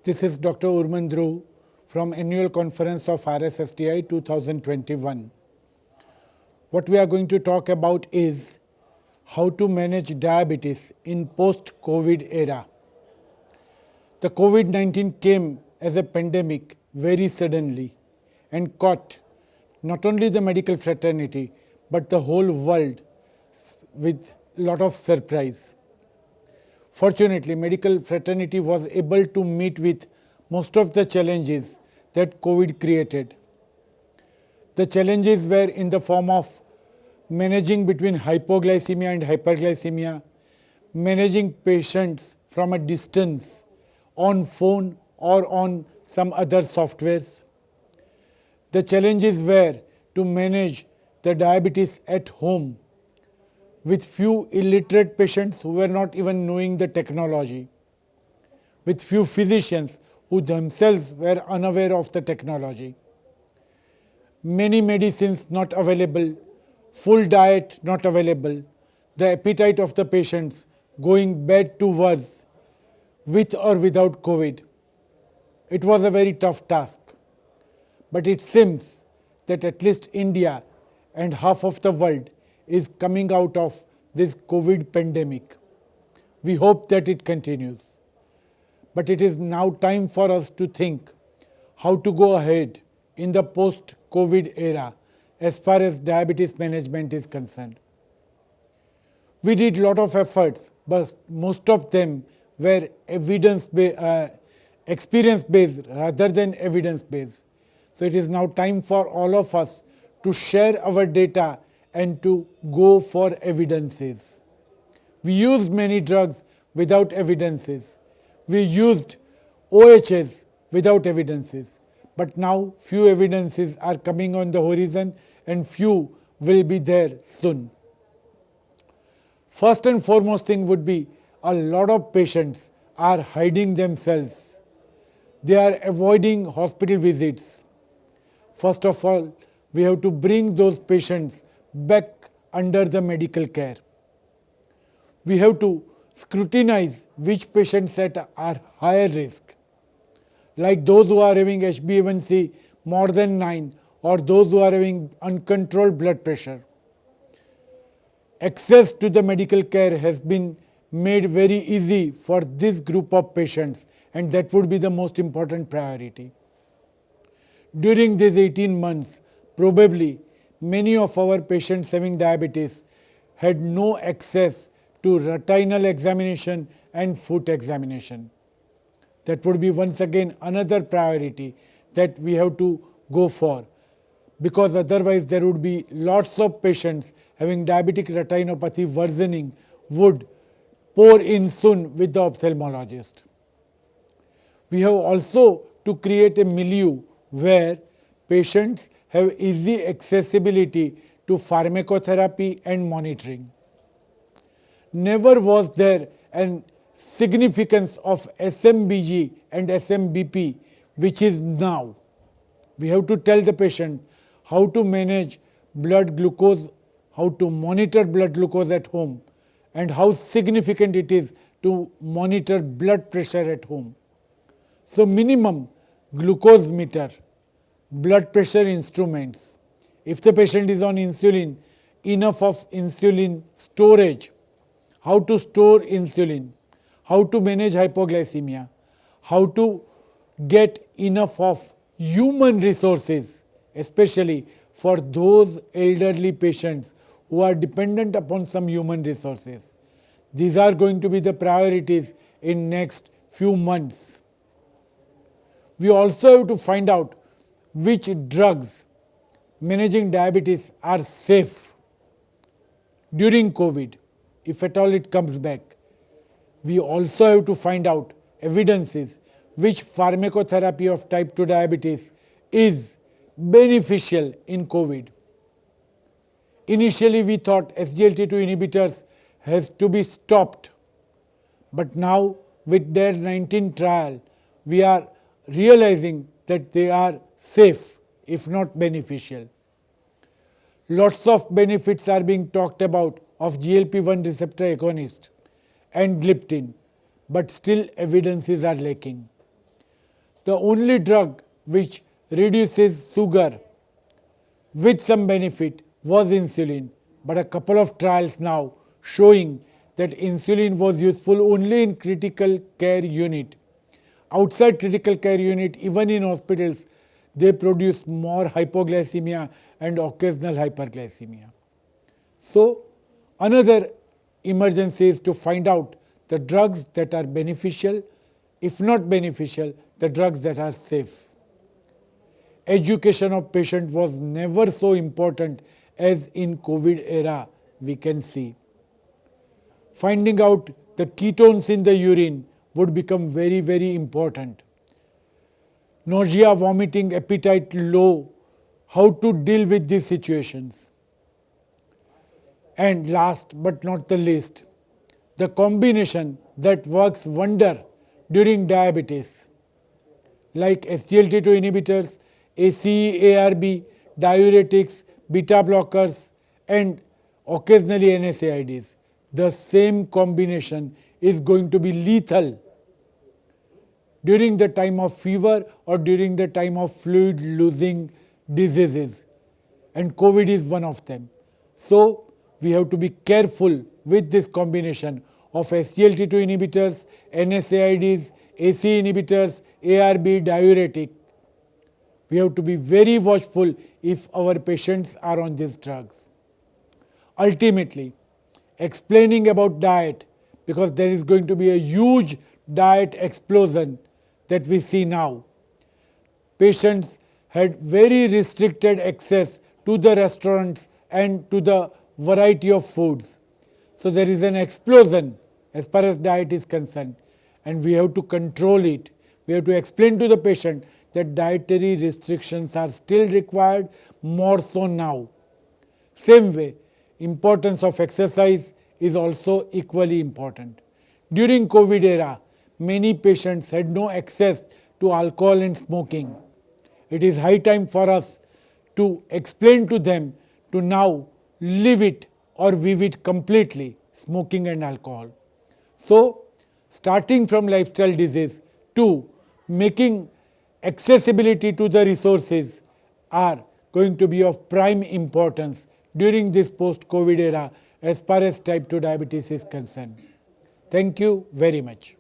This is Dr. Urman Dhruv from Annual Conference of RSSTI 2021. What we are going to talk about is how to manage diabetes in post-COVID era. The COVID-19 came as a pandemic very suddenly and caught not only the medical fraternity but the whole world with a lot of surprise. Fortunately, medical fraternity was able to meet with most of the challenges that COVID created. The challenges were in the form of managing between hypoglycemia and hyperglycemia, managing patients from a distance on phone or on some other softwares. The challenges were to manage the diabetes at home with few illiterate patients who were not even knowing the technology, with few physicians who themselves were unaware of the technology, many medicines not available, full diet not available, the appetite of the patients going bad to worse with or without COVID. It was a very tough task, but it seems that at least India and half of the world is coming out of this COVID pandemic. We hope that it continues. But it is now time for us to think how to go ahead in the post-COVID era as far as diabetes management is concerned. We did a lot of efforts, but most of them were experience-based rather than evidence-based. So it is now time for all of us to share our data and to go for evidences. We used many drugs without evidences. We used OHs without evidences. But now few evidences are coming on the horizon and few will be there soon. First and foremost thing would be a lot of patients are hiding themselves. They are avoiding hospital visits. First of all, we have to bring those patients back under the medical care. We have to scrutinize which patients are higher risk, like those who are having HbA1c more than 9 or those who are having uncontrolled blood pressure. Access to the medical care has been made very easy for this group of patients, and that would be the most important priority. During these 18 months, probably many of our patients having diabetes had no access to retinal examination and foot examination. That would be once again another priority that we have to go for, because otherwise there would be lots of patients having diabetic retinopathy worsening would pour in soon with the ophthalmologist. We have also to create a milieu where patients have easy accessibility to pharmacotherapy and monitoring. Never was there a significance of SMBG and SMBP, which is now. We have to tell the patient how to manage blood glucose, how to monitor blood glucose at home, and how significant it is to monitor blood pressure at home. So minimum glucose meter, blood pressure instruments. If the patient is on insulin, enough of insulin storage, how to store insulin, how to manage hypoglycemia, how to get enough of human resources, especially for those elderly patients who are dependent upon some human resources. These are going to be the priorities in next few months. We also have to find out which drugs managing diabetes are safe during COVID, if at all it comes back. We also have to find out evidences which pharmacotherapy of type 2 diabetes is beneficial in COVID. Initially we thought SGLT2 inhibitors has to be stopped, but now with their 19 trial we are realizing that they are safe, if not beneficial. Lots of benefits are being talked about of GLP-1 receptor agonist and gliptin, but still evidences are lacking. the only drug which reduces sugar with some benefit was insulin, but a couple of trials now showing that insulin was useful only in critical care unit. Outside critical care unit, even in hospitals, they produce more hypoglycemia and occasional hyperglycemia. So, another emergency is to find out the drugs that are beneficial, if not beneficial, the drugs that are safe. Education of patient was never so important as in COVID era, we can see. Finding out the ketones in the urine would become very, very important. Nausea, vomiting, appetite low, how to deal with these situations. And last but not the least, the combination that works wonder during diabetes, like SGLT2 inhibitors, ACE, ARB, diuretics, beta blockers, and occasionally NSAIDs. The same combination is going to be lethal during the time of fever or during the time of fluid losing diseases, and COVID is one of them. So we have to be careful with this combination of SGLT2 inhibitors, NSAIDs, ACE inhibitors, ARB, diuretic. We have to be very watchful if our patients are on these drugs. Ultimately, explaining about diet, because there is going to be a huge diet explosion that we see now. Patients had very restricted access to the restaurants and to the variety of foods. So there is an explosion as far as diet is concerned, and we have to control it. We have to explain to the patient that dietary restrictions are still required, more so now. Same way, importance of exercise is also equally important. During COVID era, many patients had no access to alcohol and smoking. It is high time for us to explain to them to now leave it or leave it completely, smoking and alcohol. So, starting from lifestyle disease to making accessibility to the resources are going to be of prime importance during this post-COVID era as far as type 2 diabetes is concerned. Thank you very much.